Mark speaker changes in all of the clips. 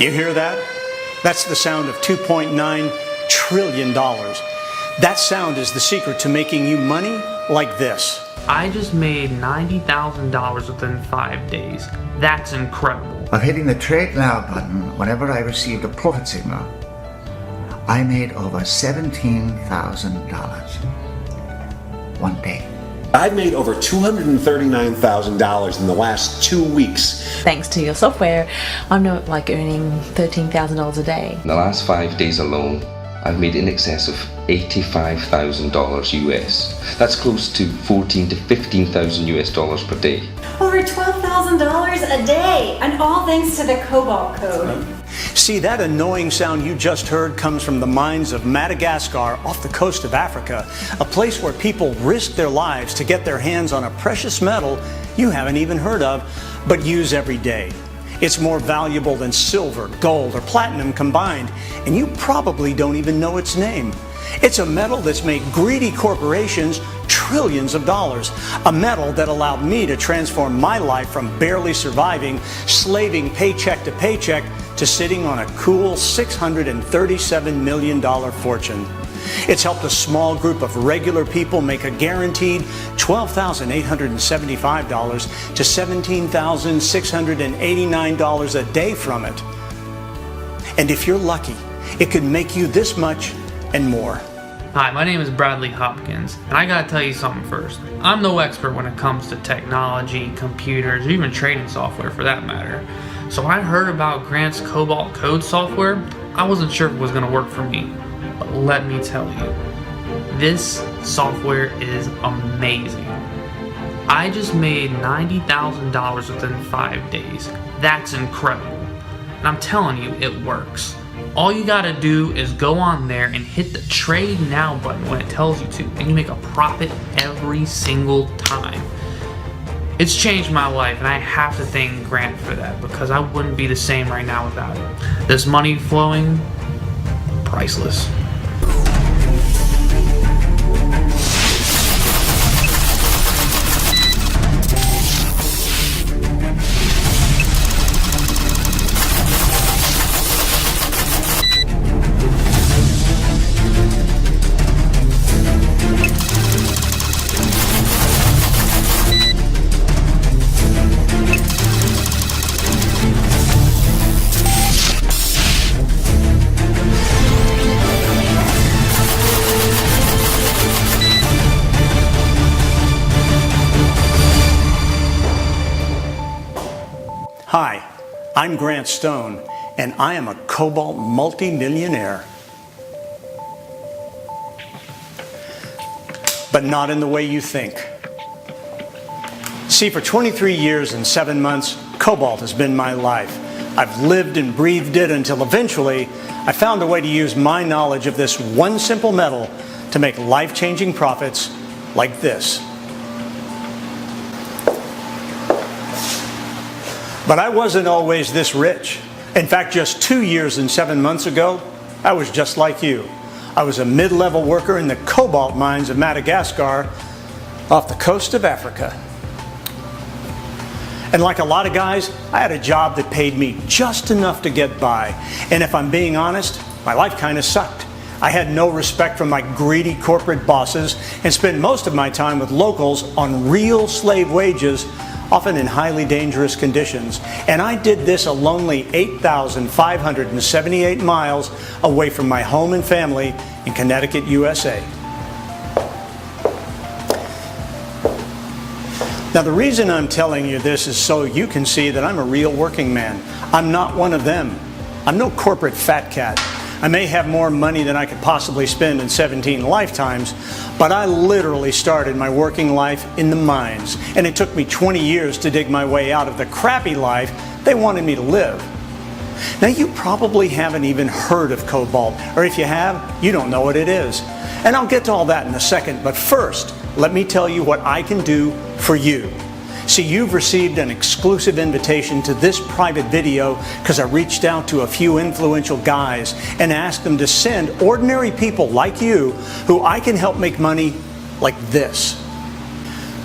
Speaker 1: You hear that? That's the sound of $2.9 trillion. That sound is the secret to making you money like this.
Speaker 2: I just made $90,000 within 5 days. That's incredible.
Speaker 3: Of hitting the Trade Now button whenever I received a profit signal, I made over $17,000 one day.
Speaker 4: I've made over $239,000 in the last 2 weeks.
Speaker 5: Thanks to your software, I'm now earning $13,000 a day.
Speaker 6: In the last 5 days alone, I've made in excess of $85,000 US. That's close to $14,000 to $15,000 US dollars per day.
Speaker 7: Over $12,000 a day, and all thanks to the Cobalt Code.
Speaker 1: See, that annoying sound you just heard comes from the mines of Madagascar off the coast of Africa, a place where people risk their lives to get their hands on a precious metal you haven't even heard of, but use every day. It's more valuable than silver, gold, or platinum combined, and you probably don't even know its name. It's a metal that's made greedy corporations trillions of dollars. A metal that allowed me to transform my life from barely surviving, slaving paycheck to paycheck, to sitting on a cool $637 million fortune. It's helped a small group of regular people make a guaranteed $12,875 to $17,689 a day from it. And if you're lucky, it could make you this much and more.
Speaker 2: Hi, my name is Bradley Hopkins, and I gotta tell you something first. I'm no expert when it comes to technology, computers, or even trading software for that matter. So when I heard about Grant's Cobalt Code software, I wasn't sure if it was gonna work for me. But let me tell you, this software is amazing. I just made $90,000 within 5 days. That's incredible. And I'm telling you, it works. All you gotta do is go on there and hit the Trade Now button when it tells you to, and you make a profit every single time. It's changed my life, and I have to thank Grant for that, because I wouldn't be the same right now without it. This money flowing, priceless.
Speaker 1: Hi, I'm Grant Stone, and I am a Cobalt multi-millionaire. But not in the way you think. See, for 23 years and 7 months, Cobalt has been my life. I've lived and breathed it until eventually I found a way to use my knowledge of this one simple metal to make life-changing profits like this. But I wasn't always this rich. In fact, just 2 years and 7 months ago, I was just like you. I was a mid-level worker in the cobalt mines of Madagascar off the coast of Africa. And like a lot of guys, I had a job that paid me just enough to get by. And if I'm being honest, my life kind of sucked. I had no respect from my greedy corporate bosses and spent most of my time with locals on real slave wages, often in highly dangerous conditions. And I did this a lonely 8,578 miles away from my home and family in Connecticut, USA. Now, the reason I'm telling you this is so you can see that I'm a real working man. I'm not one of them. I'm no corporate fat cat. I may have more money than I could possibly spend in 17 lifetimes, but I literally started my working life in the mines, and it took me 20 years to dig my way out of the crappy life they wanted me to live. Now, you probably haven't even heard of cobalt, or if you have, you don't know what it is. And I'll get to all that in a second, but first, let me tell you what I can do for you. See, you've received an exclusive invitation to this private video because I reached out to a few influential guys and asked them to send ordinary people like you who I can help make money like this.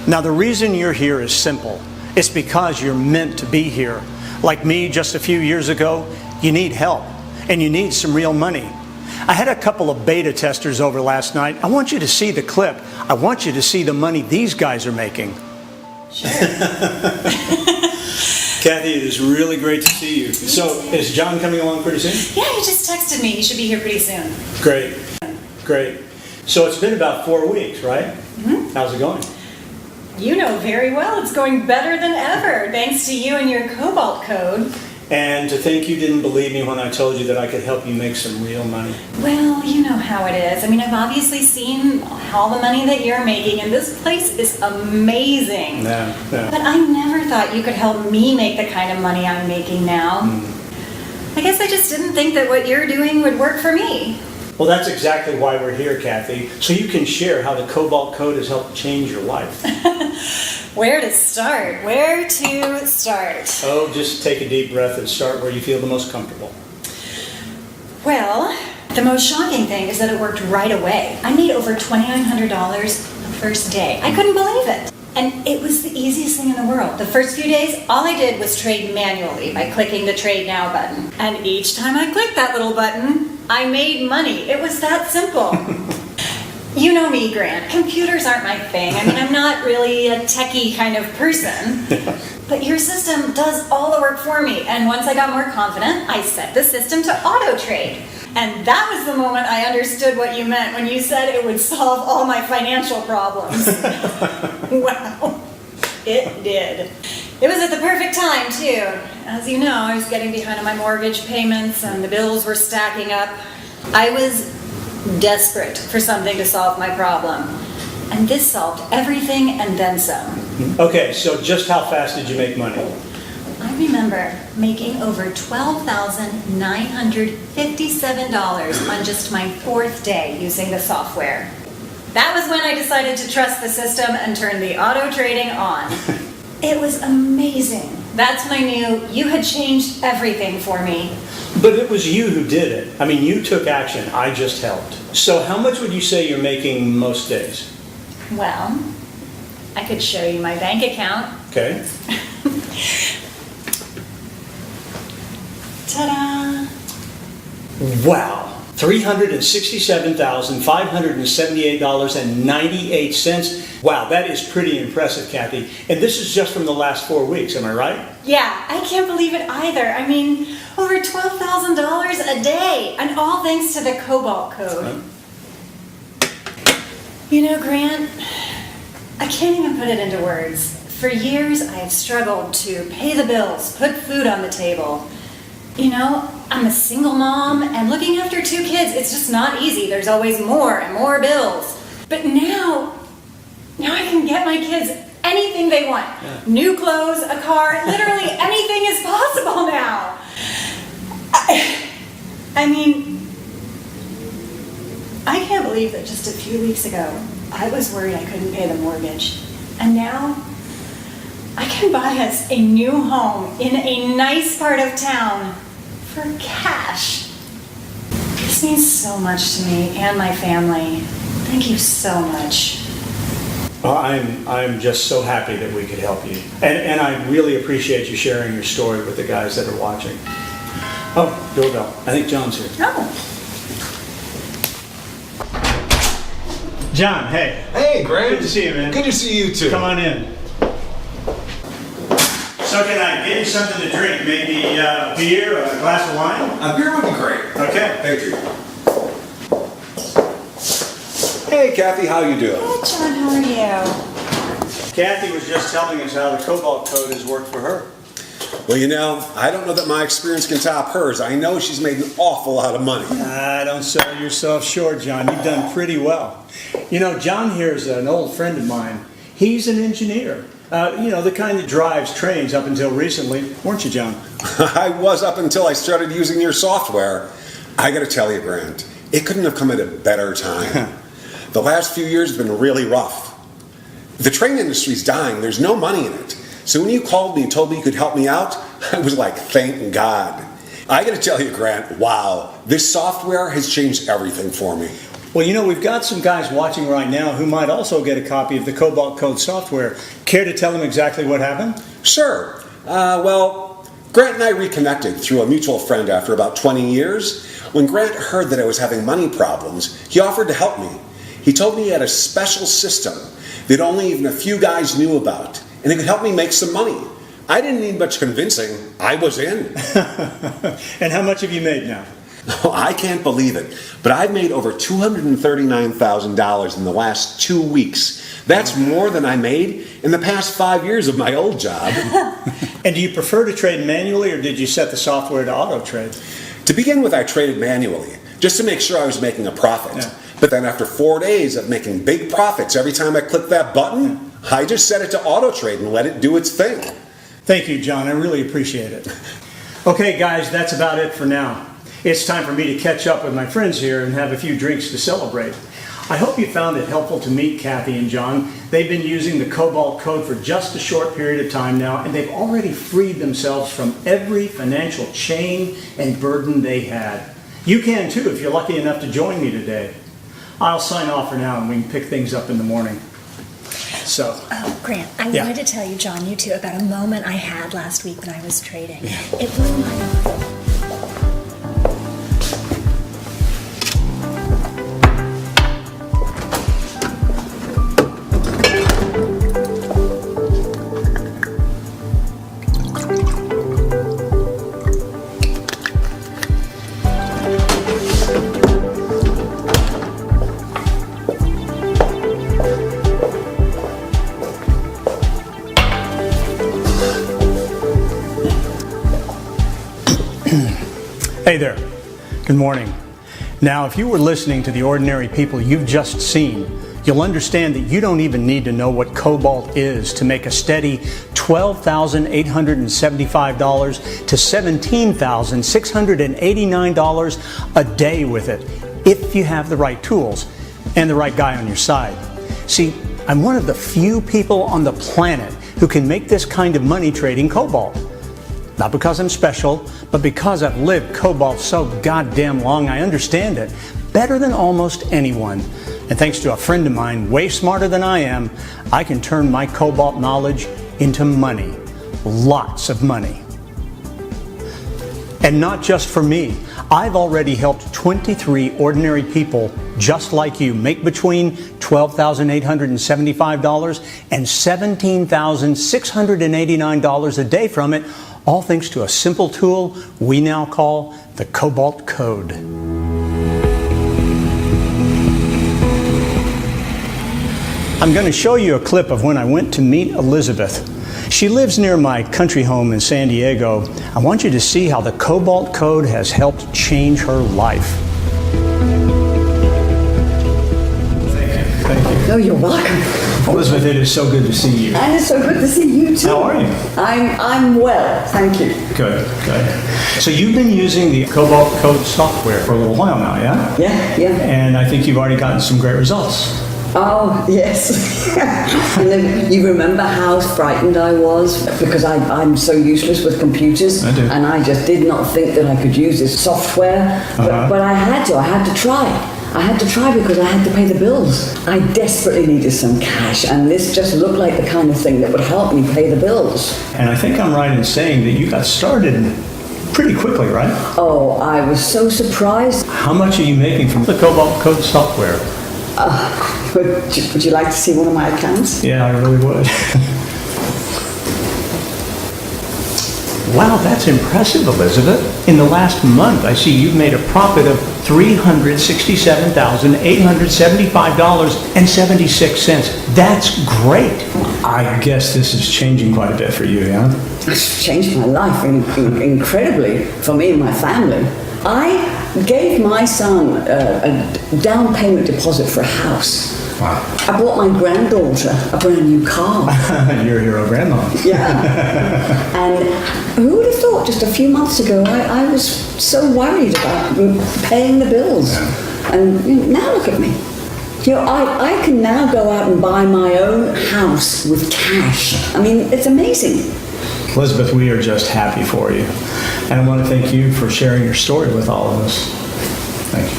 Speaker 1: Now, the reason you're here is simple. It's because you're meant to be here. Like me just a few years ago, You need help, and you need some real money. I had a couple of beta testers over last night. I want you to see the clip. I want you to see the money these guys are making. Kathy, it is really great to see you. So, is John coming along pretty soon?
Speaker 7: Yeah, he just texted me. He should be here pretty soon.
Speaker 1: Great, great. So it's been about 4 weeks, right?
Speaker 7: Mm-hmm.
Speaker 1: How's it going?
Speaker 7: You know very well it's going better than ever, thanks to you and your Cobalt code.
Speaker 1: And to think you didn't believe me when I told you that I could help you make some real money.
Speaker 7: Well, you know how it is. I mean, I've obviously seen all the money that you're making, and this place is amazing.
Speaker 1: Yeah.
Speaker 7: But I never thought you could help me make the kind of money I'm making now. I guess I just didn't think that what you're doing would work for me.
Speaker 1: Well, that's exactly why we're here, Kathy, so you can share how the Cobalt Code has helped change your life.
Speaker 7: Where to start? Where to start?
Speaker 1: Oh, just take a deep breath and start where you feel the most comfortable.
Speaker 7: Well, the most shocking thing is that it worked right away. I made over $2,900 the first day. I couldn't believe it. And it was the easiest thing in the world. The first few days, all I did was trade manually by clicking the Trade Now button. And each time I clicked that little button, I made money. It was that simple. You know me, Grant. Computers aren't my thing. I mean, I'm not really a techie kind of person. But your system does all the work for me. And once I got more confident, I set the system to auto trade. And that was the moment I understood what you meant when you said it would solve all my financial problems. Wow, it did. It was at the perfect time, too. As you know, I was getting behind on my mortgage payments and the bills were stacking up. I was desperate for something to solve my problem. And this solved everything and then some.
Speaker 1: Okay, so just how fast did you make money?
Speaker 7: I remember making over $12,957 on just my 4th day using the software. That was when I decided to trust the system and turn the auto trading on. It was amazing. That's when I knew you had changed everything for me.
Speaker 1: But it was you who did it. I mean, you took action. I just helped. So how much would you say you're making most days?
Speaker 7: Well, I could show you my bank account.
Speaker 1: Okay.
Speaker 7: Ta-da!
Speaker 1: Wow. $367,578.98. Wow, that is pretty impressive, Kathy. And this is just from the last 4 weeks, am I right?
Speaker 7: Yeah, I can't believe it either. I mean, over $12,000 a day, and all thanks to the Cobalt code. You know, Grant, I can't even put it into words. For years, I have struggled to pay the bills, put food on the table. You know, I'm a single mom, and looking after 2 kids, it's just not easy. There's always more and more bills. But now I can get my kids anything they want. Yeah. New clothes, a car, literally anything is possible now. I mean, I can't believe that just a few weeks ago, I was worried I couldn't pay the mortgage. And now, I can buy us a new home in a nice part of town for cash. This means so much to me and my family. Thank you so much.
Speaker 1: Well, I'm just so happy that we could help you. And I really appreciate you sharing your story with the guys that are watching. Oh, doorbell. I think John's here.
Speaker 7: Oh.
Speaker 1: John, hey.
Speaker 8: Hey, Grant.
Speaker 1: Good to see you, man.
Speaker 8: Good to see you, too.
Speaker 1: Come on in. So can I get you something to drink? Maybe a beer, a glass of wine?
Speaker 8: A beer would be great.
Speaker 1: Okay.
Speaker 8: Thank you. Hey, Kathy, how you doing?
Speaker 7: Good, John. How are you?
Speaker 1: Kathy was just telling us how the Cobalt Code has worked for her.
Speaker 4: Well, you know, I don't know that my experience can top hers. I know she's made an awful lot of money.
Speaker 1: Don't sell yourself short, John. You've done pretty well. You know, John here is an old friend of mine. He's an engineer. You know, the kind that drives trains up until recently. Weren't you, John?
Speaker 4: I was up until I started using your software. I got to tell you, Grant, it couldn't have come at a better time. The last few years have been really rough. The train industry's dying. There's no money in it. So when you called me and told me you could help me out, I was like, thank God. I got to tell you, Grant, wow, this software has changed everything for me.
Speaker 1: Well, you know, we've got some guys watching right now who might also get a copy of the Cobalt Code software. Care to tell them exactly what happened?
Speaker 4: Sure. Well, Grant and I reconnected through a mutual friend after about 20 years. When Grant heard that I was having money problems, he offered to help me. He told me he had a special system that only even a few guys knew about, and it could help me make some money. I didn't need much convincing. I was in.
Speaker 1: And how much have you made now?
Speaker 4: Oh, I can't believe it, but I've made over $239,000 in the last 2 weeks. That's more than I made in the past 5 years of my old job.
Speaker 1: And do you prefer to trade manually, or did you set the software to auto trade?
Speaker 4: To begin with, I traded manually, just to make sure I was making a profit.
Speaker 1: Yeah.
Speaker 4: But then after 4 days of making big profits every time I clicked that button, I just set it to auto trade and let it do its thing.
Speaker 1: Thank you, John. I really appreciate it. Okay, guys, that's about it for now. It's time for me to catch up with my friends here and have a few drinks to celebrate. I hope you found it helpful to meet Kathy and John. They've been using the Cobalt Code for just a short period of time now, and they've already freed themselves from every financial chain and burden they had. You can too if you're lucky enough to join me today. I'll sign off for now and we can pick things up in the morning. So.
Speaker 9: Oh, Grant, I
Speaker 1: Yeah.
Speaker 9: wanted to tell you, John, you too, about a moment I had last week when I was trading. It blew my mind.
Speaker 1: Hey there. Good morning. Now, if you were listening to the ordinary people you've just seen, you'll understand that you don't even need to know what Cobalt is to make a steady $12,875 to $17,689 a day with it, if you have the right tools and the right guy on your side. See, I'm one of the few people on the planet who can make this kind of money trading Cobalt. Not because I'm special, but because I've lived Cobalt so goddamn long, I understand it better than almost anyone. And thanks to a friend of mine way smarter than I am, I can turn my Cobalt knowledge into money. Lots of money. And not just for me. I've already helped 23 ordinary people just like you make between $12,875 and $17,689 a day from it, all thanks to a simple tool we now call the Cobalt Code. I'm going to show you a clip of when I went to meet Elizabeth. She lives near my country home in San Diego. I want you to see how the Cobalt Code has helped change her life. Thank you.
Speaker 10: Oh, you're welcome.
Speaker 1: Elizabeth, it is so good to see you.
Speaker 10: And it's so good to see you too.
Speaker 1: How are you?
Speaker 10: I'm well, thank you.
Speaker 1: Good, good. So you've been using the Cobalt Code software for a little while now, yeah?
Speaker 10: Yeah.
Speaker 1: And I think you've already gotten some great results.
Speaker 10: Oh, yes. And then you remember how frightened I was because I'm so useless with computers.
Speaker 1: I do.
Speaker 10: And I just did not think that I could use this software. But I had to try. I had to try because I had to pay the bills. I desperately needed some cash, and this just looked like the kind of thing that would help me pay the bills.
Speaker 1: And I think I'm right in saying that you got started pretty quickly, right?
Speaker 10: Oh, I was so surprised.
Speaker 1: How much are you making from the Cobalt Code software?
Speaker 10: Would you like to see one of my accounts?
Speaker 1: Yeah, I really would. Wow, that's impressive, Elizabeth. In the last month, I see you've made a profit of $367,875.76. That's great. I guess this is changing quite a bit for you, yeah?
Speaker 10: It's changed my life incredibly for me and my family. I gave my son a down payment deposit for a house.
Speaker 1: Wow.
Speaker 10: I bought my granddaughter a brand new car.
Speaker 1: You're a hero grandma.
Speaker 10: Yeah. And who would have thought just a few months ago I was so worried about paying the bills. Yeah. And now look at me. I can now go out and buy my own house with cash. I mean, it's amazing.
Speaker 1: Elizabeth, we are just happy for you. And I want to thank you for sharing your story with all of us. Thank you.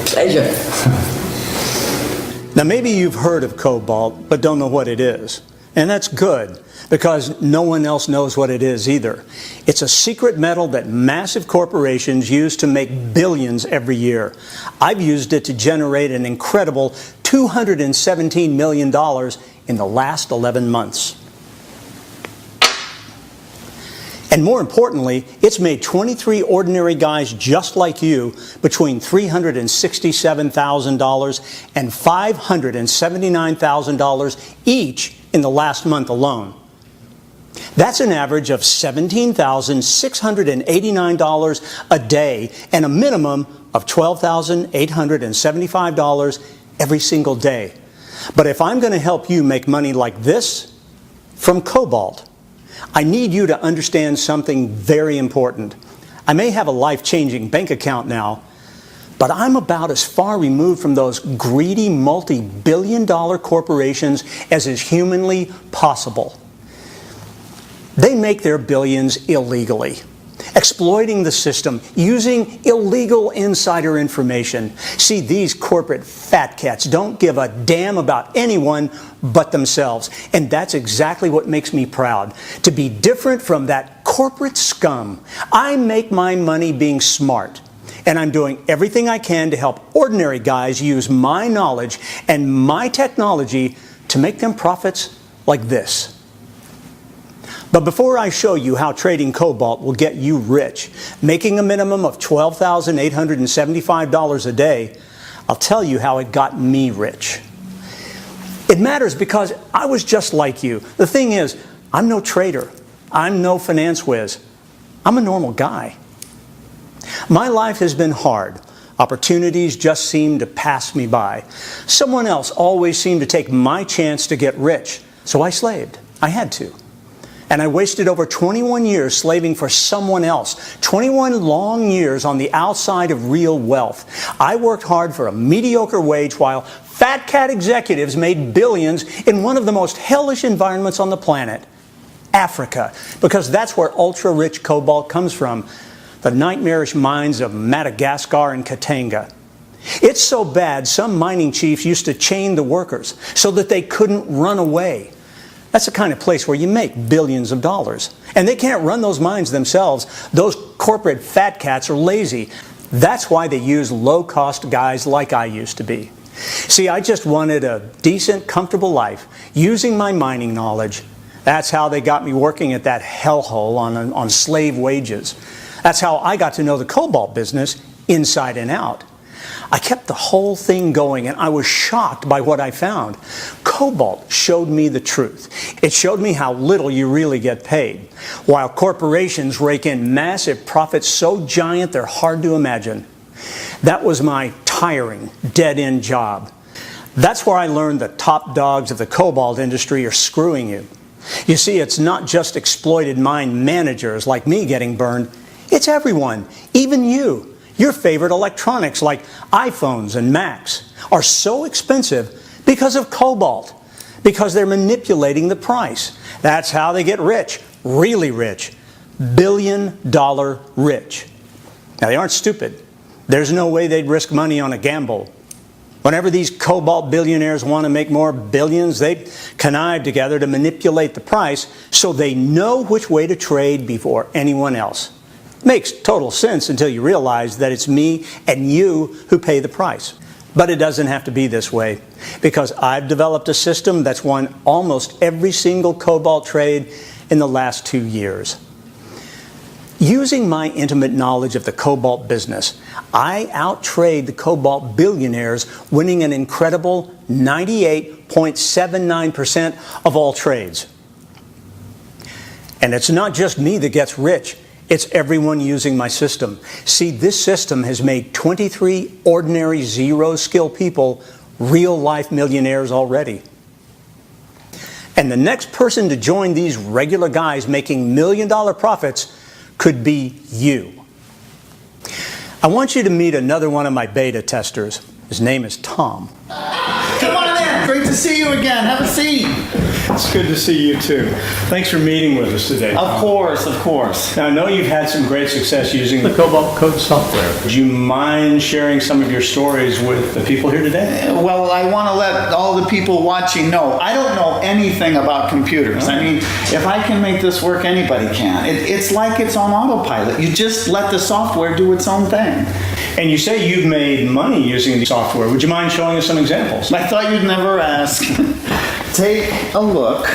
Speaker 10: Pleasure.
Speaker 1: Now, maybe you've heard of Cobalt, but don't know what it is. And that's good, because no one else knows what it is either. It's a secret metal that massive corporations use to make billions every year. I've used it to generate an incredible $217 million in the last 11 months. And more importantly, it's made 23 ordinary guys just like you between $367,000 and $579,000 each in the last month alone. That's an average of $17,689 a day and a minimum of $12,875 every single day. But if I'm going to help you make money like this from cobalt, I need you to understand something very important. I may have a life-changing bank account now, but I'm about as far removed from those greedy multi-billion-dollar corporations as is humanly possible. They make their billions illegally, exploiting the system, using illegal insider information. See, these corporate fat cats don't give a damn about anyone but themselves. And that's exactly what makes me proud, to be different from that corporate scum. I make my money being smart, and I'm doing everything I can to help ordinary guys use my knowledge and my technology to make them profits like this. But before I show you how trading cobalt will get you rich, making a minimum of $12,875 a day, I'll tell you how it got me rich. It matters because I was just like you. The thing is, I'm no trader. I'm no finance whiz. I'm a normal guy. My life has been hard. Opportunities just seem to pass me by. Someone else always seemed to take my chance to get rich, so I slaved. I had to. And I wasted over 21 years slaving for someone else. 21 long years on the outside of real wealth. I worked hard for a mediocre wage while fat cat executives made billions in one of the most hellish environments on the planet, Africa, because that's where ultra-rich cobalt comes from, the nightmarish mines of Madagascar and Katanga. It's so bad, some mining chiefs used to chain the workers so that they couldn't run away. That's the kind of place where you make billions of dollars. And they can't run those mines themselves. Those corporate fat cats are lazy. That's why they use low-cost guys like I used to be. See, I just wanted a decent, comfortable life, using my mining knowledge. That's how they got me working at that hellhole on slave wages. That's how I got to know the cobalt business inside and out. I kept the whole thing going, and I was shocked by what I found. Cobalt showed me the truth. It showed me how little you really get paid, while corporations rake in massive profits so giant they're hard to imagine. That was my tiring, dead-end job. That's where I learned the top dogs of the cobalt industry are screwing you. You see, it's not just exploited mine managers like me getting burned. It's everyone, even you. Your favorite electronics like iPhones and Macs are so expensive because of cobalt, because they're manipulating the price. That's how they get rich, really rich, billion-dollar rich. Now, they aren't stupid. There's no way they'd risk money on a gamble. Whenever these cobalt billionaires want to make more billions, they connive together to manipulate the price so they know which way to trade before anyone else. Makes total sense until you realize that it's me and you who pay the price. But it doesn't have to be this way, because I've developed a system that's won almost every single cobalt trade in the last 2 years. Using my intimate knowledge of the cobalt business, I outtrade the cobalt billionaires, winning an incredible 98.79% of all trades. And it's not just me that gets rich. It's everyone using my system. See, this system has made 23 ordinary zero-skill people real-life millionaires already. And the next person to join these regular guys making million-dollar profits could be you. I want you to meet another one of my beta testers. His name is Tom.
Speaker 11: Come on in. Great to see you again. Have a seat.
Speaker 1: It's good to see you too. Thanks for meeting with us today.
Speaker 11: Of course, of course.
Speaker 1: Now, I know you've had some great success using the Cobalt Code software. Would you mind sharing some of your stories with the people here today?
Speaker 11: Well, I want to let all the people watching know, I don't know anything about computers. I mean, if I can make this work, anybody can. It's like it's on autopilot. You just let the software do its own thing.
Speaker 1: And you say you've made money using the software. Would you mind showing us some examples?
Speaker 11: I thought you'd never ask. Take a look.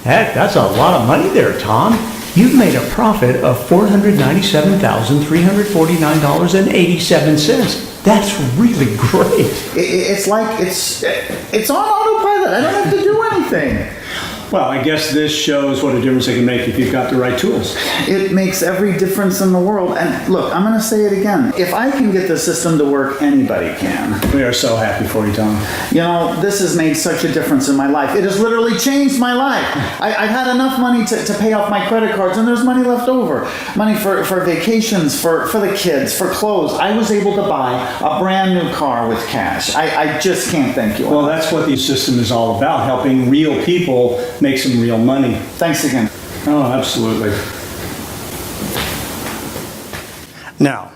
Speaker 1: Heck, that's a lot of money there, Tom. You've made a profit of $497,349.87. That's really great.
Speaker 11: It's like it's on autopilot. I don't have to do anything.
Speaker 1: Well, I guess this shows what a difference it can make if you've got the right tools.
Speaker 11: It makes every difference in the world. And look, I'm going to say it again. If I can get the system to work, anybody can.
Speaker 1: We are so happy for you, Tom.
Speaker 11: You know, this has made such a difference in my life. It has literally changed my life. I've had enough money to pay off my credit cards, and there's money left over. Money for vacations, for the kids, for clothes. I was able to buy a brand new car with cash. I just can't thank you enough.
Speaker 1: Well, that's what the system is all about, helping real people make some real money.
Speaker 11: Thanks again.
Speaker 1: Oh, absolutely. Now,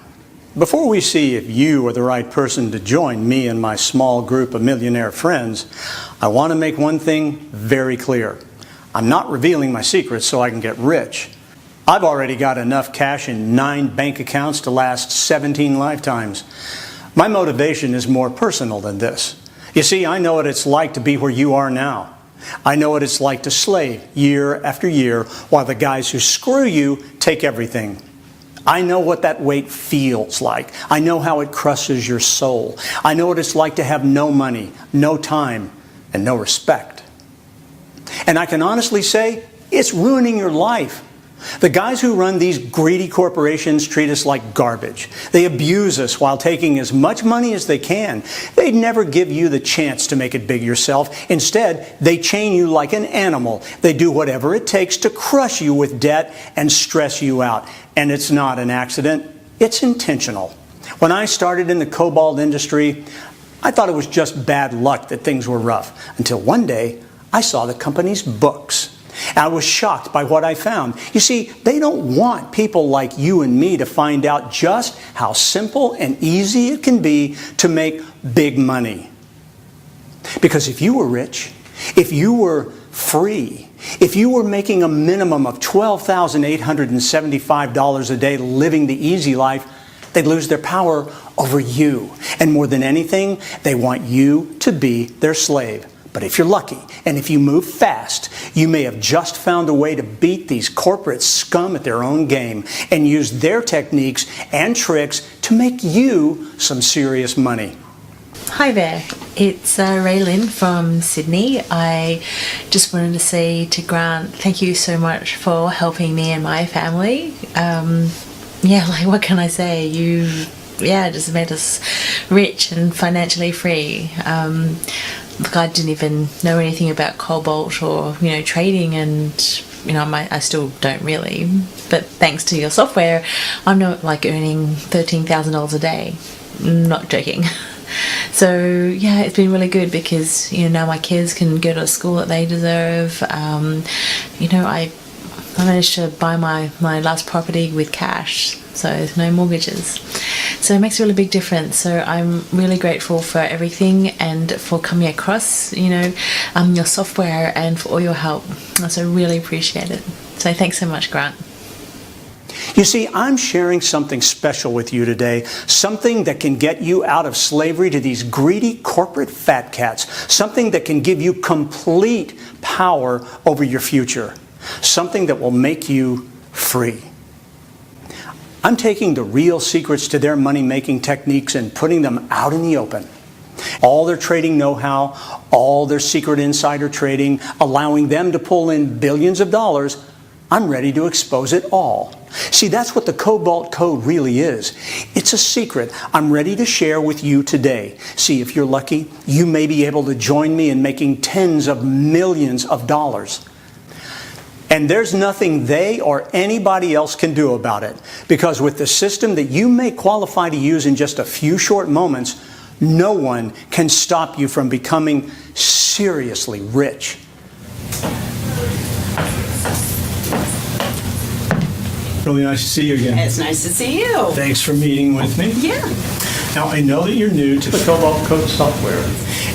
Speaker 1: before we see if you are the right person to join me and my small group of millionaire friends, I want to make one thing very clear. I'm not revealing my secrets so I can get rich. I've already got enough cash in 9 bank accounts to last 17 lifetimes. My motivation is more personal than this. You see, I know what it's like to be where you are now. I know what it's like to slave year after year while the guys who screw you take everything. I know what that weight feels like. I know how it crushes your soul. I know what it's like to have no money, no time, and no respect. And I can honestly say, it's ruining your life. The guys who run these greedy corporations treat us like garbage. They abuse us while taking as much money as they can. They never give you the chance to make it big yourself. Instead, they chain you like an animal. They do whatever it takes to crush you with debt and stress you out. And it's not an accident. It's intentional. When I started in the cobalt industry, I thought it was just bad luck that things were rough. Until one day, I saw the company's books. I was shocked by what I found. You see, they don't want people like you and me to find out just how simple and easy it can be to make big money. Because if you were rich, if you were free, if you were making a minimum of $12,875 a day living the easy life, they'd lose their power over you. And more than anything, they want you to be their slave. But if you're lucky, and if you move fast, you may have just found a way to beat these corporate scum at their own game and use their techniques and tricks to make you some serious money.
Speaker 5: Hi there, it's Raylyn from Sydney. I just wanted to say to Grant, thank you so much for helping me and my family. What can I say? You just made us rich and financially free. Look, I didn't even know anything about cobalt or, trading, and, I still don't really. But thanks to your software, I'm not earning $13,000 a day. Not joking. So, it's been really good because, now my kids can go to a school that they deserve. I managed to buy my last property with cash, so there's no mortgages. So it makes a really big difference. So I'm really grateful for everything and for coming across, your software and for all your help. So I really appreciate it. So thanks so much, Grant.
Speaker 1: You see, I'm sharing something special with you today, something that can get you out of slavery to these greedy corporate fat cats, something that can give you complete power over your future, something that will make you free. I'm taking the real secrets to their money-making techniques and putting them out in the open. All their trading know-how, all their secret insider trading, allowing them to pull in billions of dollars, I'm ready to expose it all. See, that's what the Cobalt Code really is. It's a secret I'm ready to share with you today. See, if you're lucky, you may be able to join me in making tens of millions of dollars. And there's nothing they or anybody else can do about it. Because with the system that you may qualify to use in just a few short moments, No one can stop you from becoming seriously rich. Really nice to see you again.
Speaker 12: It's nice to see you.
Speaker 1: Thanks for meeting with me.
Speaker 12: Yeah.
Speaker 1: Now, I know that you're new to the Cobalt Code software,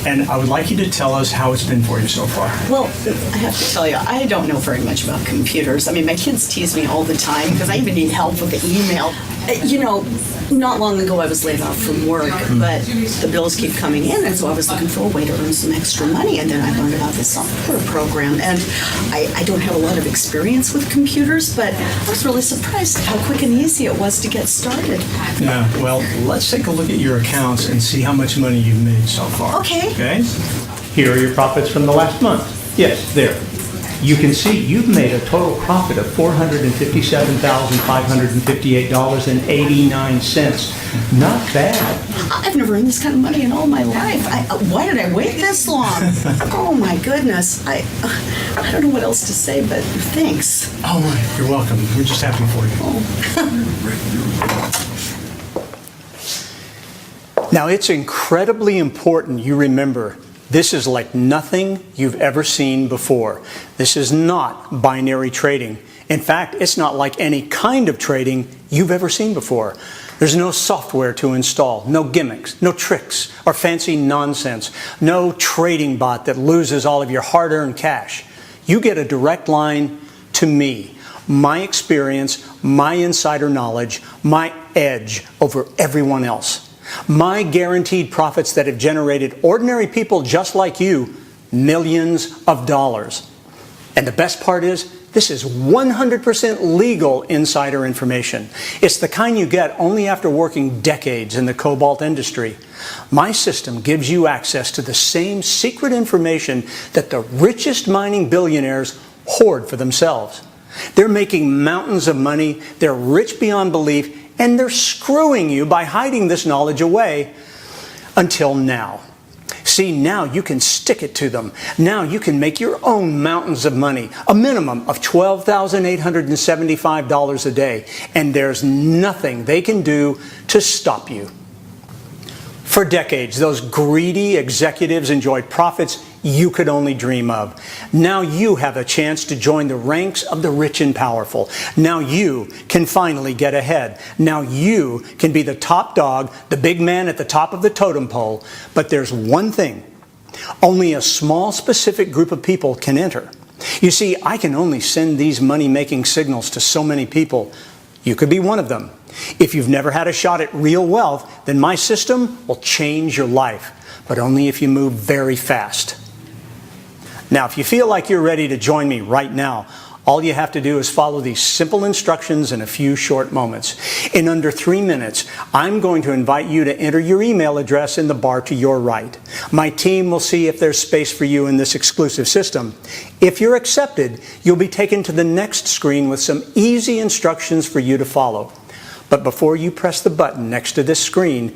Speaker 1: and I would like you to tell us how it's been for you so far.
Speaker 12: Well, I have to tell you, I don't know very much about computers. I mean, my kids tease me all the time because I even need help with the email. You know, not long ago I was laid off from work, but the bills keep coming in, and so I was looking for a way to earn some extra money, and then I learned about this software program, and I don't have a lot of experience with computers, but I was really surprised how quick and easy it was to get started.
Speaker 1: Yeah, well, let's take a look at your accounts and see how much money you've made so far.
Speaker 12: Okay.
Speaker 1: Okay? Here are your profits from the last month. Yes, there. You can see you've made a total profit of $457,558.89. Not bad.
Speaker 12: I've never earned this kind of money in all my life. Why did I wait this long? Oh my goodness. I don't know what else to say, but thanks.
Speaker 1: Oh, you're welcome. We're just happy for you. Now, it's incredibly important you remember this is like nothing you've ever seen before. This is not binary trading. In fact, it's not like any kind of trading you've ever seen before. There's no software to install, no gimmicks, no tricks or fancy nonsense, no trading bot that loses all of your hard-earned cash. You get a direct line to me, my experience, my insider knowledge, my edge over everyone else. My guaranteed profits that have generated ordinary people just like you millions of dollars. And the best part is, this is 100% legal insider information. It's the kind you get only after working decades in the cobalt industry. My system gives you access to the same secret information that the richest mining billionaires hoard for themselves. They're making mountains of money, they're rich beyond belief, and they're screwing you by hiding this knowledge away until now. See, now you can stick it to them. Now you can make your own mountains of money, a minimum of $12,875 a day, and there's nothing they can do to stop you. For decades, those greedy executives enjoyed profits you could only dream of. Now you have a chance to join the ranks of the rich and powerful. Now you can finally get ahead. Now you can be the top dog, the big man at the top of the totem pole. But there's one thing. Only a small specific group of people can enter. You see, I can only send these money-making signals to so many people. You could be one of them. If you've never had a shot at real wealth, then my system will change your life, but only if you move very fast. Now, if you feel like you're ready to join me right now, all you have to do is follow these simple instructions in a few short moments. In under 3 minutes, I'm going to invite you to enter your email address in the bar to your right. My team will see if there's space for you in this exclusive system. If you're accepted, you'll be taken to the next screen with some easy instructions for you to follow. But before you press the button next to this screen,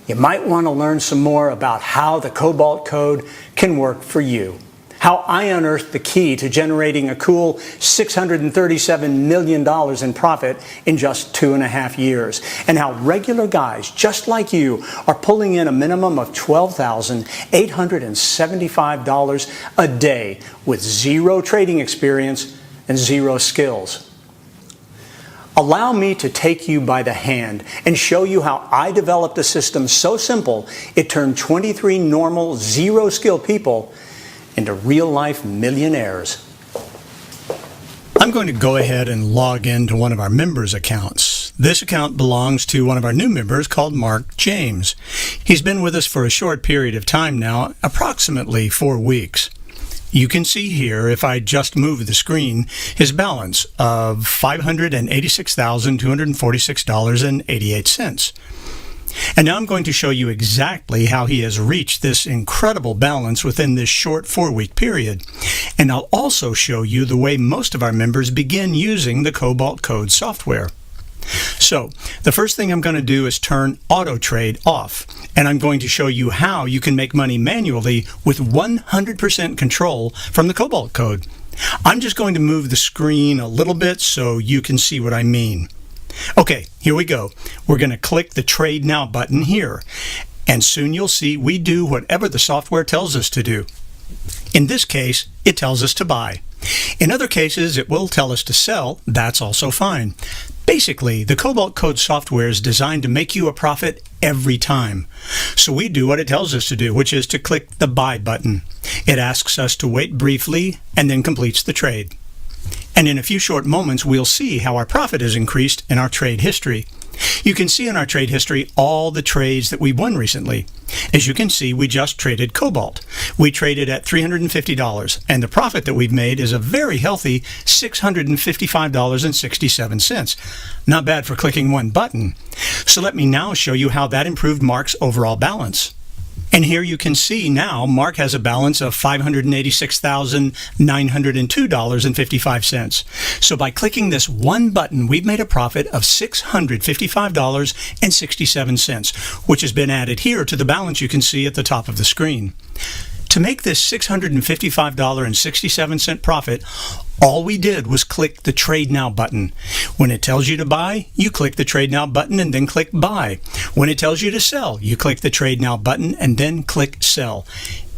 Speaker 1: you might want to learn some more about how the Cobalt Code can work for you. How I unearthed the key to generating a cool $637 million in profit in just 2.5 years. And how regular guys just like you are pulling in a minimum of $12,875 a day with zero trading experience and zero skills. Allow me to take you by the hand and show you how I developed a system so simple it turned 23 normal, zero-skill people into real-life millionaires. I'm going to go ahead and log into one of our members' accounts. This account belongs to one of our new members called Mark James. He's been with us for a short period of time now, approximately 4 weeks. You can see here, if I just move the screen, his balance of $586,246.88. And now I'm going to show you exactly how he has reached this incredible balance within this short 4-week period. And I'll also show you the way most of our members begin using the Cobalt Code software. So, the first thing I'm going to do is turn Auto Trade off. And I'm going to show you how you can make money manually with 100% control from the Cobalt Code. I'm just going to move the screen a little bit so you can see what I mean. Okay, here we go. We're going to click the Trade Now button here. And soon you'll see we do whatever the software tells us to do. In this case, it tells us to buy. In other cases, it will tell us to sell. That's also fine. Basically, the Cobalt Code software is designed to make you a profit every time. So we do what it tells us to do, which is to click the Buy button. It asks us to wait briefly and then completes the trade. And in a few short moments, we'll see how our profit has increased in our trade history. You can see in our trade history all the trades that we've won recently. As you can see, we just traded Cobalt. We traded at $350, and the profit that we've made is a very healthy $655.67. Not bad for clicking one button. So let me now show you how that improved Mark's overall balance. And here you can see now Mark has a balance of $586,902.55. So by clicking this one button, we've made a profit of $655.67, which has been added here to the balance you can see at the top of the screen. To make this $655.67 profit, all we did was click the Trade Now button. When it tells you to buy, you click the Trade Now button and then click Buy. When it tells you to sell, you click the Trade Now button and then click Sell.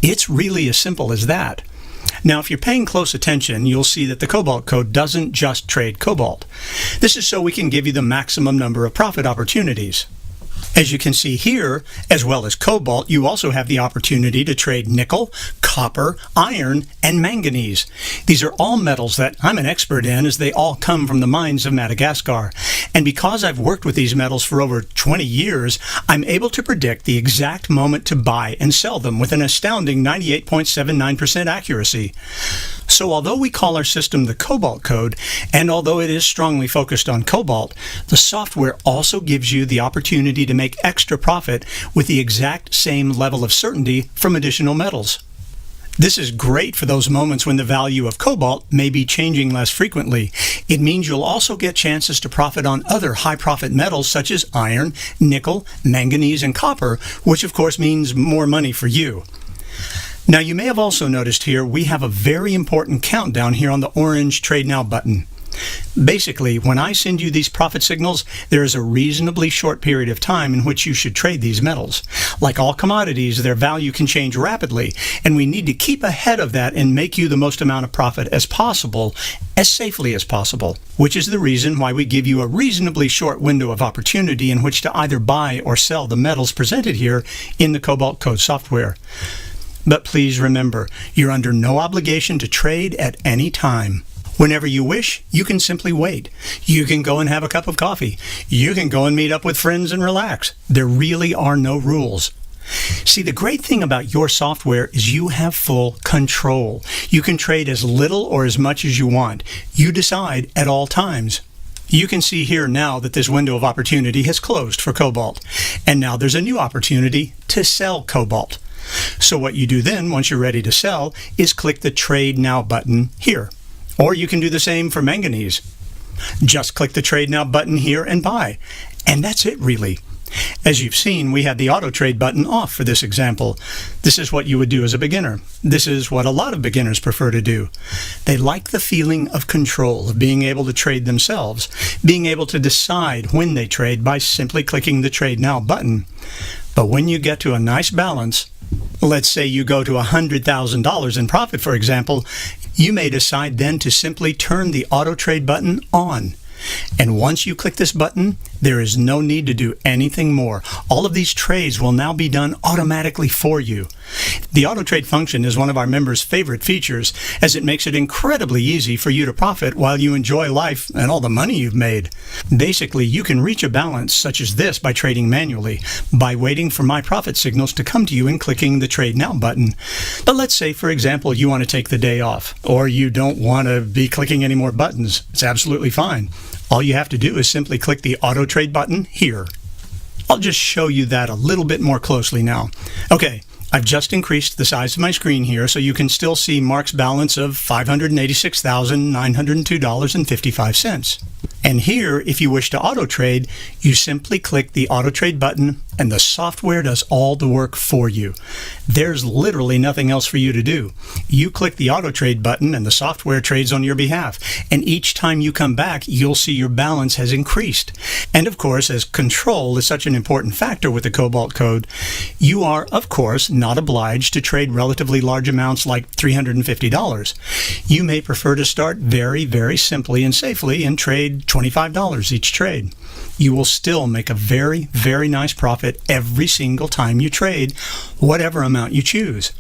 Speaker 1: It's really as simple as that. Now, if you're paying close attention, you'll see that the Cobalt Code doesn't just trade Cobalt. This is so we can give you the maximum number of profit opportunities. As you can see here, as well as Cobalt, you also have the opportunity to trade nickel, copper, iron, and manganese. These are all metals that I'm an expert in, as they all come from the mines of Madagascar. And because I've worked with these metals for over 20 years, I'm able to predict the exact moment to buy and sell them with an astounding 98.79% accuracy. So although we call our system the Cobalt Code, and although it is strongly focused on Cobalt, the software also gives you the opportunity to make extra profit with the exact same level of certainty from additional metals. This is great for those moments when the value of Cobalt may be changing less frequently. It means you'll also get chances to profit on other high-profit metals such as iron, nickel, manganese, and copper, which of course means more money for you. Now, you may have also noticed here we have a very important countdown here on the orange Trade Now button. Basically, when I send you these profit signals, there is a reasonably short period of time in which you should trade these metals. Like all commodities, their value can change rapidly, and we need to keep ahead of that and make you the most amount of profit as possible, as safely as possible, which is the reason why we give you a reasonably short window of opportunity in which to either buy or sell the metals presented here in the Cobalt Code software. But please remember, you're under no obligation to trade at any time. Whenever you wish, you can simply wait. You can go and have a cup of coffee. You can go and meet up with friends and relax. There really are no rules. See, the great thing about your software is you have full control. You can trade as little or as much as you want. You decide at all times. You can see here now that this window of opportunity has closed for Cobalt. And now there's a new opportunity to sell Cobalt. So what you do then, once you're ready to sell, is click the Trade Now button here. Or you can do the same for manganese. Just click the Trade Now button here and buy. And that's it, really. As you've seen, we had the Auto Trade button off for this example. This is what you would do as a beginner. This is what a lot of beginners prefer to do. They like the feeling of control, of being able to trade themselves, being able to decide when they trade by simply clicking the Trade Now button. But when you get to a nice balance, let's say you go to $100,000 in profit, for example, you may decide then to simply turn the Auto Trade button on. And once you click this button, there is no need to do anything more. All of these trades will now be done automatically for you. The auto trade function is one of our members' favorite features, as it makes it incredibly easy for you to profit while you enjoy life and all the money you've made. Basically, you can reach a balance such as this by trading manually, by waiting for my profit signals to come to you and clicking the Trade Now button. But let's say, for example, you want to take the day off, or you don't want to be clicking any more buttons. It's absolutely fine. All you have to do is simply click the Auto Trade button here. I'll just show you that a little bit more closely now. Okay, I've just increased the size of my screen here so you can still see Mark's balance of $586,902.55. And here, if you wish to auto trade, you simply click the Auto Trade button and the software does all the work for you. There's literally nothing else for you to do. You click the auto trade button and the software trades on your behalf. And each time you come back, you'll see your balance has increased. And of course, as control is such an important factor with the Cobalt Code, you are, of course, not obliged to trade relatively large amounts like $350. You may prefer to start very, very simply and safely and trade $25 each trade. You will still make a very, very nice profit every single time you trade, whatever amount you choose.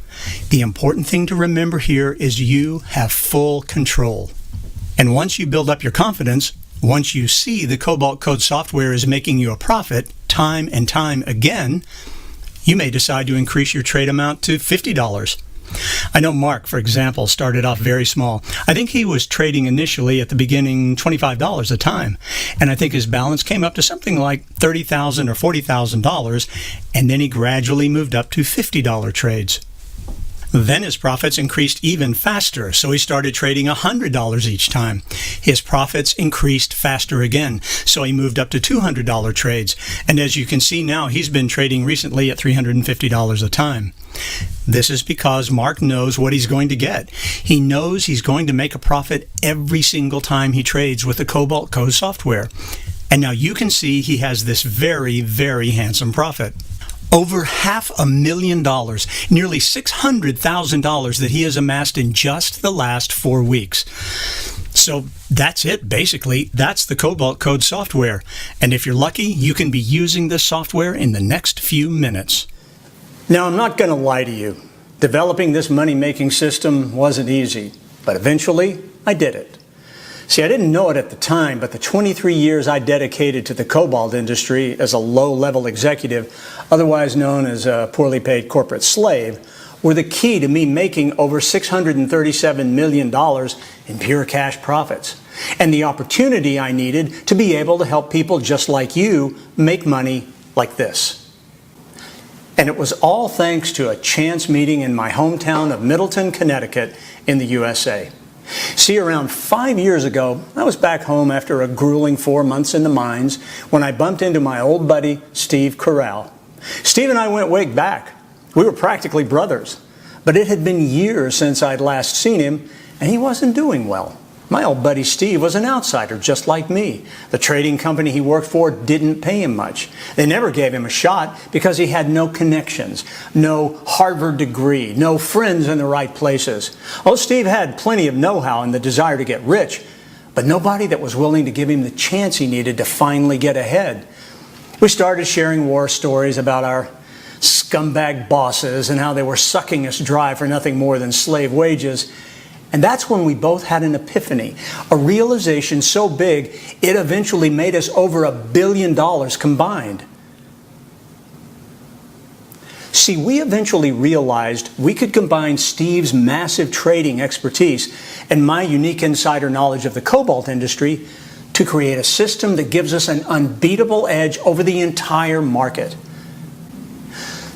Speaker 1: The important thing to remember here is you have full control. And once you build up your confidence, once you see the Cobalt Code software is making you a profit time and time again, you may decide to increase your trade amount to $50. I know Mark, for example, started off very small. I think he was trading initially at the beginning $25 a time, and I think his balance came up to something like $30,000 or $40,000, and then he gradually moved up to $50 trades. Then his profits increased even faster, so he started trading $100 each time. His profits increased faster again, so he moved up to $200 trades. And as you can see now, he's been trading recently at $350 a time. This is because Mark knows what he's going to get. He knows he's going to make a profit every single time he trades with the Cobalt Code software. And now you can see he has this very, very handsome profit. Over $500,000, nearly $600,000 that he has amassed in just the last 4 weeks. So that's it, basically. That's the Cobalt Code software. And if you're lucky, you can be using this software in the next few minutes. Now, I'm not going to lie to you. Developing this money-making system wasn't easy, but eventually I did it. See, I didn't know it at the time, but the 23 years I dedicated to the cobalt industry as a low-level executive, otherwise known as a poorly paid corporate slave, were the key to me making over $637 million in pure cash profits, and the opportunity I needed to be able to help people just like you make money like this. And it was all thanks to a chance meeting in my hometown of Middleton, Connecticut in the USA. See, around 5 years ago, I was back home after a grueling 4 months in the mines when I bumped into my old buddy, Steve Corral. Steve and I went way back. We were practically brothers. But it had been years since I'd last seen him, and he wasn't doing well. My old buddy Steve was an outsider just like me. The trading company he worked for didn't pay him much. They never gave him a shot because he had no connections, no Harvard degree, no friends in the right places. Oh, Steve had plenty of know-how and the desire to get rich, but nobody that was willing to give him the chance he needed to finally get ahead. We started sharing war stories about our scumbag bosses and how they were sucking us dry for nothing more than slave wages. And that's when we both had an epiphany, a realization so big it eventually made us over $1 billion combined. See, we eventually realized we could combine Steve's massive trading expertise and my unique insider knowledge of the cobalt industry to create a system that gives us an unbeatable edge over the entire market.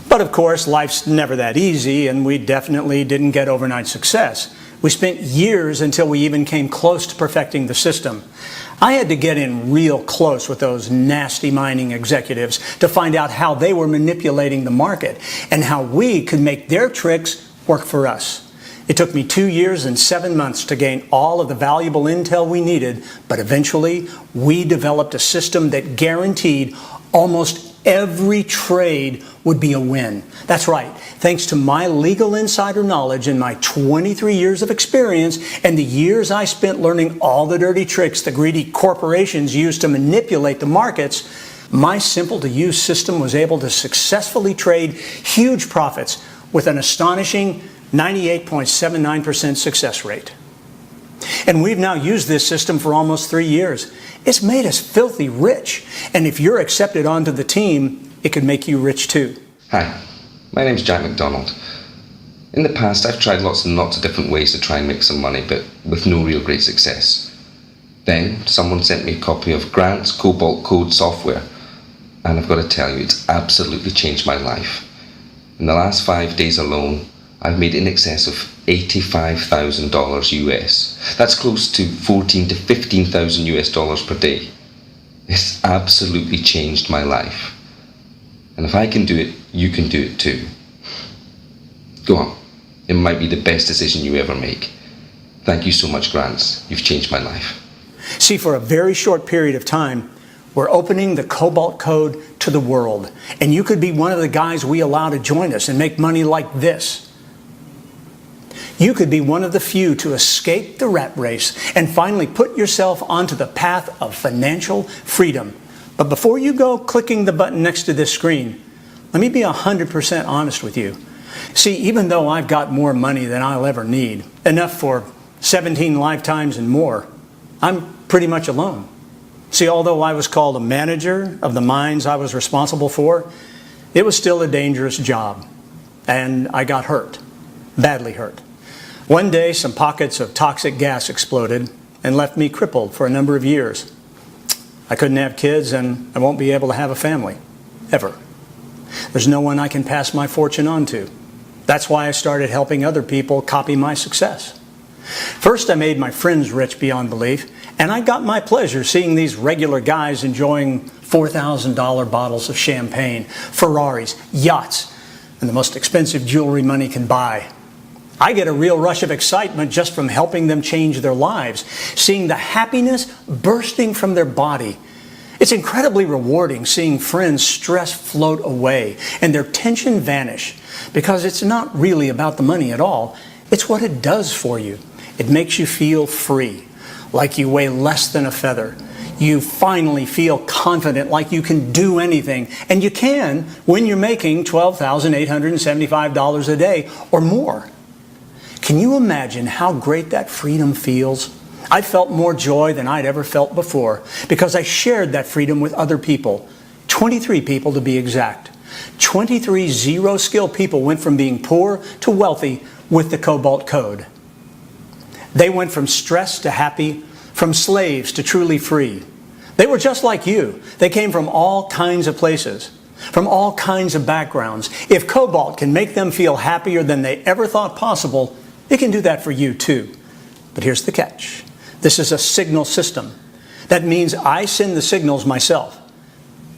Speaker 1: But of course, life's never that easy, and we definitely didn't get overnight success. We spent years until we even came close to perfecting the system. I had to get in real close with those nasty mining executives to find out how they were manipulating the market and how we could make their tricks work for us. It took me 2 years and 7 months to gain all of the valuable intel we needed, but eventually we developed a system that guaranteed almost every trade would be a win. That's right. Thanks to my legal insider knowledge and my 23 years of experience and the years I spent learning all the dirty tricks the greedy corporations use to manipulate the markets, my simple-to-use system was able to successfully trade huge profits with an astonishing 98.79% success rate. And we've now used this system for almost 3 years. It's made us filthy rich. And if you're accepted onto the team, it could make you rich too.
Speaker 6: Hi, my name's Jack McDonald. In the past, I've tried lots and lots of different ways to try and make some money, but with no real great success. Then, someone sent me a copy of Grant's Cobalt Code software, and I've got to tell you, it's absolutely changed my life. In the last 5 days alone, I've made in excess of $85,000 US. That's close to $14,000 to $15,000 US per day. It's absolutely changed my life. And if I can do it, you can do it too. Go on. It might be the best decision you ever make. Thank you so much, Grant. You've changed my life.
Speaker 1: See, for a very short period of time, we're opening the Cobalt Code to the world. And you could be one of the guys we allow to join us and make money like this. You could be one of the few to escape the rat race and finally put yourself onto the path of financial freedom. But before you go clicking the button next to this screen, let me be 100% honest with you. See, even though I've got more money than I'll ever need, enough for 17 lifetimes and more, I'm pretty much alone. See, although I was called a manager of the mines I was responsible for, it was still a dangerous job. And I got hurt, badly hurt. One day, some pockets of toxic gas exploded and left me crippled for a number of years. I couldn't have kids, and I won't be able to have a family, ever. There's no one I can pass my fortune on to. That's why I started helping other people copy my success. First, I made my friends rich beyond belief, and I got my pleasure seeing these regular guys enjoying $4,000 bottles of champagne, Ferraris, yachts, and the most expensive jewelry money can buy. I get a real rush of excitement just from helping them change their lives, seeing the happiness bursting from their body. It's incredibly rewarding seeing friends' stress float away and their tension vanish, because it's not really about the money at all. It's what it does for you. It makes you feel free, like you weigh less than a feather. You finally feel confident, like you can do anything. And you can when you're making $12,875 a day or more. Can you imagine how great that freedom feels? I felt more joy than I'd ever felt before because I shared that freedom with other people. 23 people to be exact. 23 zero-skill people went from being poor to wealthy with the Cobalt Code. They went from stressed to happy, from slaves to truly free. They were just like you. They came from all kinds of places, from all kinds of backgrounds. If Cobalt can make them feel happier than they ever thought possible, it can do that for you too. But here's the catch. This is a signal system. That means I send the signals myself.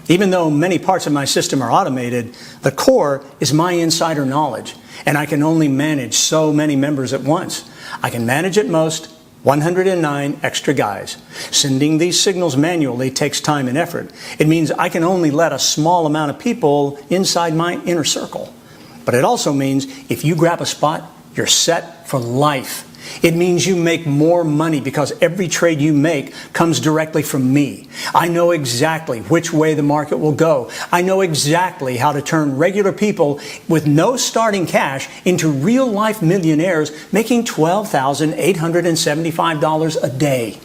Speaker 1: Even though many parts of my system are automated, the core is my insider knowledge, and I can only manage so many members at once. I can manage at most 109 extra guys. Sending these signals manually takes time and effort. It means I can only let a small amount of people inside my inner circle. But it also means if you grab a spot, you're set for life. It means you make more money because every trade you make comes directly from me. I know exactly which way the market will go. I know exactly how to turn regular people with no starting cash into real-life millionaires making $12,875 a day.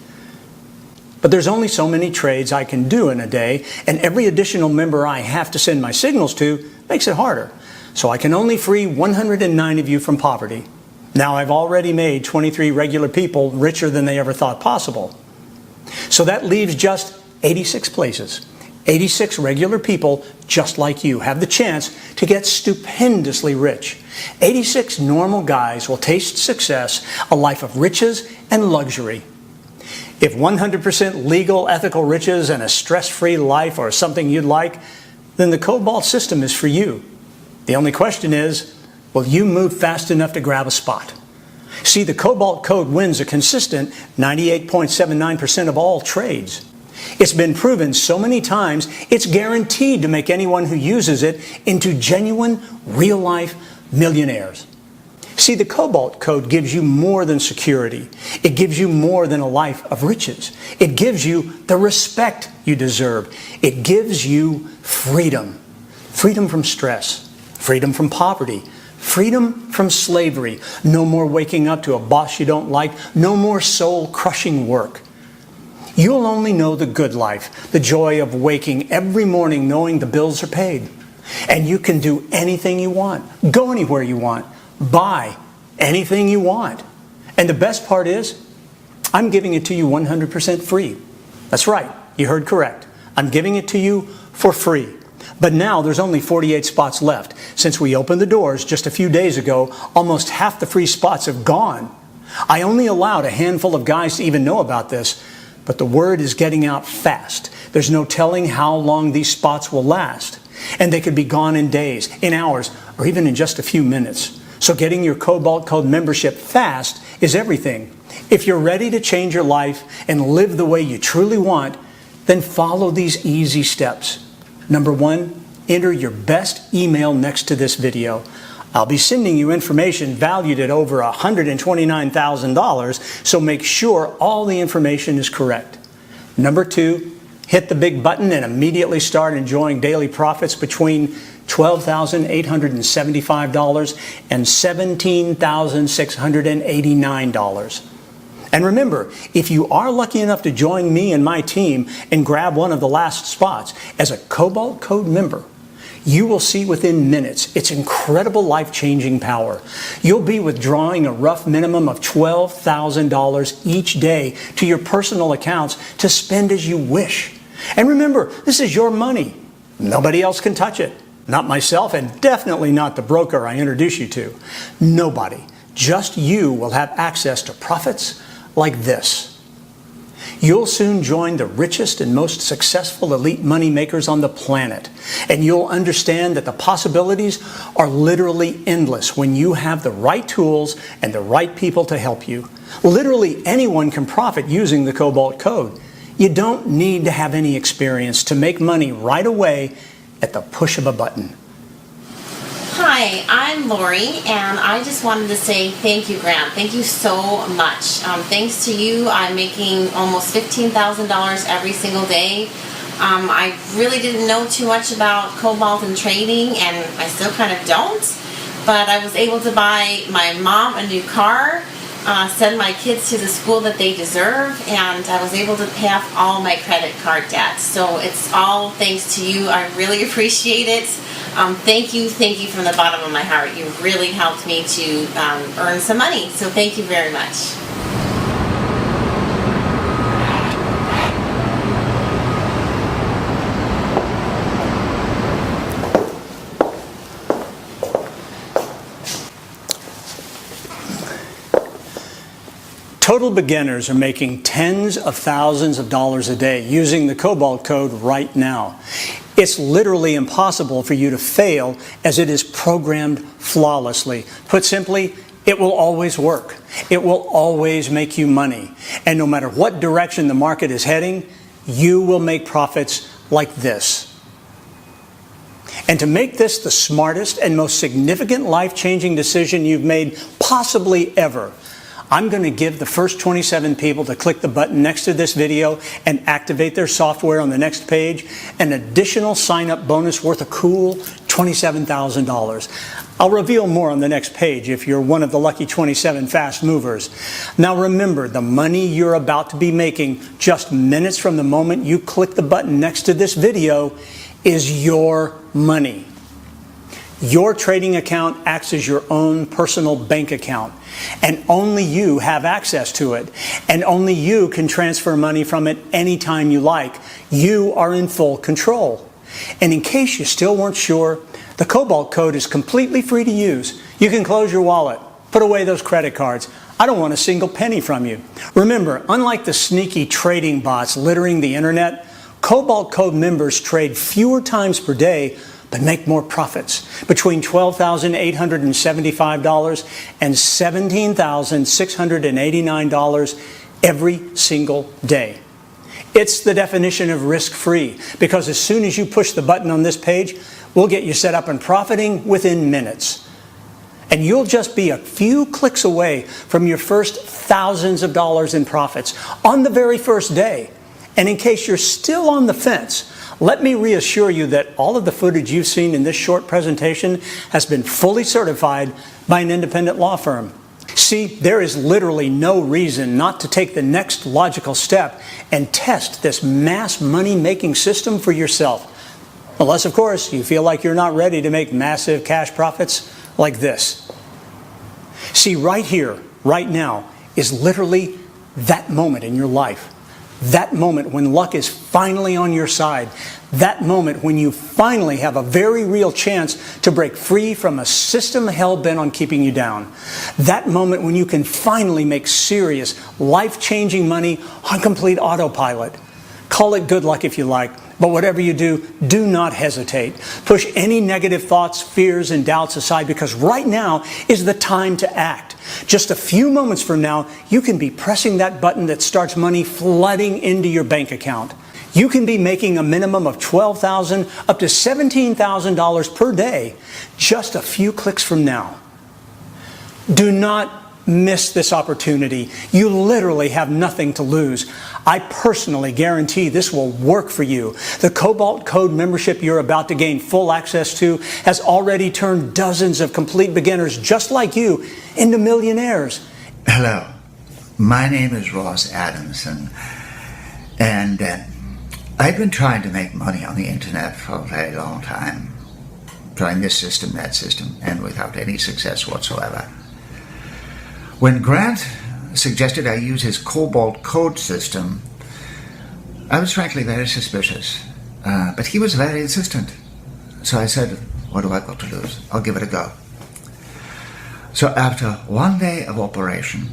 Speaker 1: But there's only so many trades I can do in a day, and every additional member I have to send my signals to makes it harder. So I can only free 109 of you from poverty. Now I've already made 23 regular people richer than they ever thought possible. So that leaves just 86 places. 86 regular people just like you have the chance to get stupendously rich. 86 normal guys will taste success, a life of riches and luxury. If 100% legal, ethical riches and a stress-free life are something you'd like, then the Cobalt system is for you. The only question is, will you move fast enough to grab a spot? See, the Cobalt Code wins a consistent 98.79% of all trades. It's been proven so many times, it's guaranteed to make anyone who uses it into genuine, real-life millionaires. See, the Cobalt Code gives you more than security. It gives you more than a life of riches. It gives you the respect you deserve. It gives you freedom. Freedom from stress. Freedom from poverty. Freedom from slavery. No more waking up to a boss you don't like. No more soul-crushing work. You'll only know the good life, the joy of waking every morning knowing the bills are paid. And you can do anything you want, go anywhere you want, buy anything you want. And the best part is, I'm giving it to you 100% free. That's right, you heard correct. I'm giving it to you for free. But now there's only 48 spots left. Since we opened the doors just a few days ago, almost half the free spots have gone. I only allowed a handful of guys to even know about this, but the word is getting out fast. There's no telling how long these spots will last. And they could be gone in days, in hours, or even in just a few minutes. So getting your Cobalt Code membership fast is everything. If you're ready to change your life and live the way you truly want, then follow these easy steps. Number 1, enter your best email next to this video. I'll be sending you information valued at over $129,000, so make sure all the information is correct. Number 2, hit the big button and immediately start enjoying daily profits between $12,875 and $17,689. And remember, if you are lucky enough to join me and my team and grab one of the last spots as a Cobalt Code member, you will see within minutes its incredible life-changing power. You'll be withdrawing a rough minimum of $12,000 each day to your personal accounts to spend as you wish. And remember, this is your money. Nobody else can touch it. Not myself, and definitely not the broker I introduce you to. Nobody, just you, will have access to profits like this. You'll soon join the richest and most successful elite money makers on the planet. And you'll understand that the possibilities are literally endless when you have the right tools and the right people to help you. Literally anyone can profit using the Cobalt Code. You don't need to have any experience to make money right away at the push of a button.
Speaker 13: Hi, I'm Lori, and I just wanted to say thank you, Grant. Thank you so much. Thanks to you, I'm making almost $15,000 every single day. I really didn't know too much about Cobalt and trading, and I still kind of don't, but I was able to buy my mom a new car, send my kids to the school that they deserve, and I was able to pay off all my credit card debt. So it's all thanks to you. I really appreciate it. Thank you from the bottom of my heart. You really helped me to earn some money, so thank you very much.
Speaker 1: Total beginners are making tens of thousands of dollars a day using the Cobalt Code right now. It's literally impossible for you to fail, as it is programmed flawlessly. Put simply, it will always work. It will always make you money. And no matter what direction the market is heading, you will make profits like this. And to make this the smartest and most significant life-changing decision you've made possibly ever, I'm going to give the first 27 people to click the button next to this video and activate their software on the next page an additional sign-up bonus worth a cool $27,000. I'll reveal more on the next page if you're one of the lucky 27 fast movers. Now remember, the money you're about to be making just minutes from the moment you click the button next to this video is your money. Your trading account acts as your own personal bank account, and only you have access to it, and only you can transfer money from it anytime you like. You are in full control. And in case you still weren't sure, the Cobalt Code is completely free to use. You can close your wallet, put away those credit cards. I don't want a single penny from you. Remember, unlike the sneaky trading bots littering the internet, Cobalt Code members trade fewer times per day but make more profits, between $12,875 and $17,689 every single day. It's the definition of risk-free, because as soon as you push the button on this page, we'll get you set up and profiting within minutes. And you'll just be a few clicks away from your first thousands of dollars in profits on the very first day. And in case you're still on the fence, let me reassure you that all of the footage you've seen in this short presentation has been fully certified by an independent law firm. See, there is literally no reason not to take the next logical step and test this mass money-making system for yourself. Unless, of course, you feel like you're not ready to make massive cash profits like this. See, right here, right now, is literally that moment in your life. That moment when luck is finally on your side. That moment when you finally have a very real chance to break free from a system hell-bent on keeping you down. That moment when you can finally make serious, life-changing money on complete autopilot. Call it good luck if you like, But whatever you do, do not hesitate. Push any negative thoughts, fears, and doubts aside, because right now is the time to act. Just a few moments from now, you can be pressing that button that starts money flooding into your bank account. You can be making a minimum of $12,000 up to $17,000 per day just a few clicks from now. Do not miss this opportunity. You literally have nothing to lose. I personally guarantee this will work for you. The Cobalt Code membership you're about to gain full access to has already turned dozens of complete beginners just like you into millionaires.
Speaker 3: Hello, my name is Ross Adamson, and I've been trying to make money on the internet for a very long time. Trying this system, that system, and without any success whatsoever. When Grant suggested I use his Cobalt Code system, I was frankly very suspicious. But he was very insistent. So I said, what do I got to lose? I'll give it a go. So after 1 day of operation,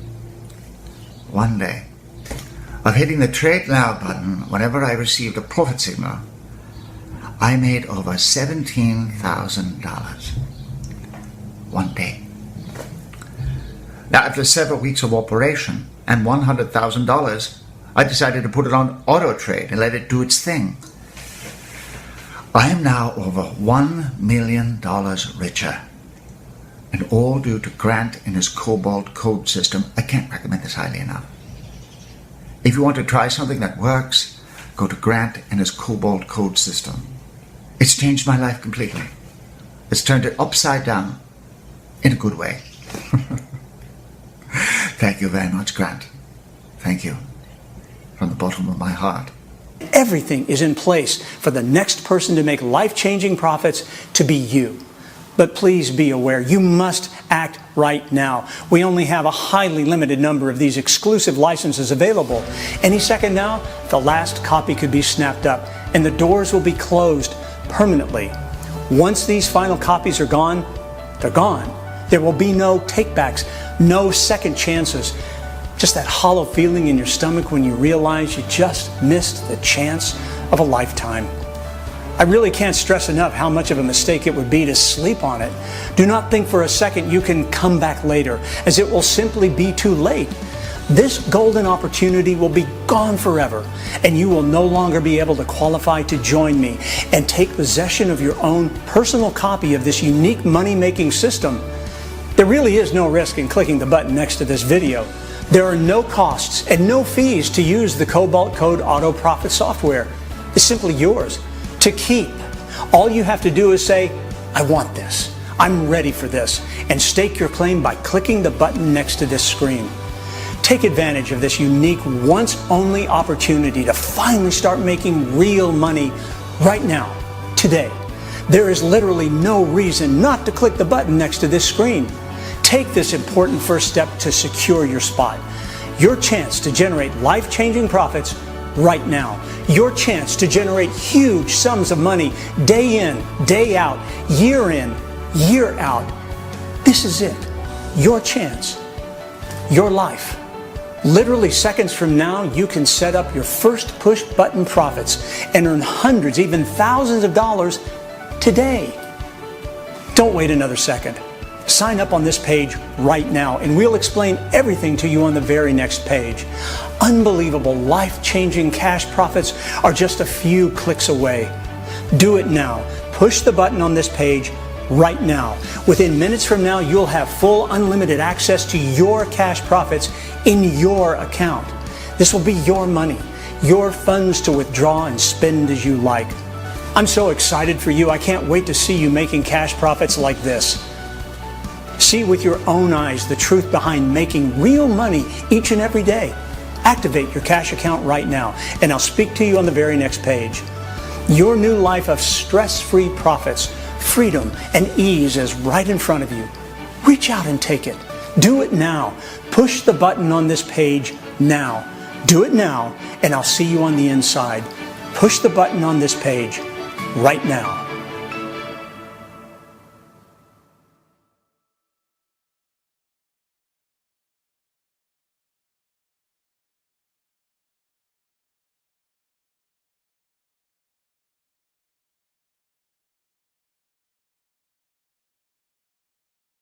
Speaker 3: 1 day, of hitting the Trade Now button whenever I received a profit signal, I made over $17,000. 1 day. Now, after several weeks of operation and $100,000, I decided to put it on auto trade and let it do its thing. I am now over $1 million richer, and all due to Grant and his Cobalt Code system. I can't recommend this highly enough. If you want to try something that works, go to Grant and his Cobalt Code system. It's changed my life completely. It's turned it upside down in a good way. Thank you very much, Grant. Thank you. From the bottom of my heart.
Speaker 1: Everything is in place for the next person to make life-changing profits to be you. But please be aware, you must act right now. We only have a highly limited number of these exclusive licenses available. Any second now, the last copy could be snapped up, and the doors will be closed permanently. Once these final copies are gone, they're gone. There will be no takebacks, no second chances. Just that hollow feeling in your stomach when you realize you just missed the chance of a lifetime. I really can't stress enough how much of a mistake it would be to sleep on it. Do not think for a second you can come back later, as it will simply be too late. This golden opportunity will be gone forever, and you will no longer be able to qualify to join me and take possession of your own personal copy of this unique money-making system. There really is no risk in clicking the button next to this video. There are no costs and no fees to use the Cobalt Code Auto Profit software. It's simply yours to keep. All you have to do is say, I want this, I'm ready for this, and stake your claim by clicking the button next to this screen. Take advantage of this unique, once-only opportunity to finally start making real money right now, today. There is literally no reason not to click the button next to this screen. Take this important first step to secure your spot. Your chance to generate life-changing profits right now. Your chance to generate huge sums of money day in, day out, year in, year out. This is it. Your chance. Your life. Literally seconds from now, you can set up your first push button profits and earn hundreds, even thousands of dollars today. Don't wait another second. Sign up on this page right now, and we'll explain everything to you on the very next page. Unbelievable, life-changing cash profits are just a few clicks away. Do it now. Push the button on this page right now. Within minutes from now, you'll have full unlimited access to your cash profits in your account. This will be your money, your funds to withdraw and spend as you like. I'm so excited for you. I can't wait to see you making cash profits like this. See with your own eyes the truth behind making real money each and every day. Activate your cash account right now, and I'll speak to you on the very next page. Your new life of stress-free profits, freedom, and ease is right in front of you. Reach out and take it. Do it now. Push the button on this page now. Do it now, and I'll see you on the inside. Push the button on this page right now.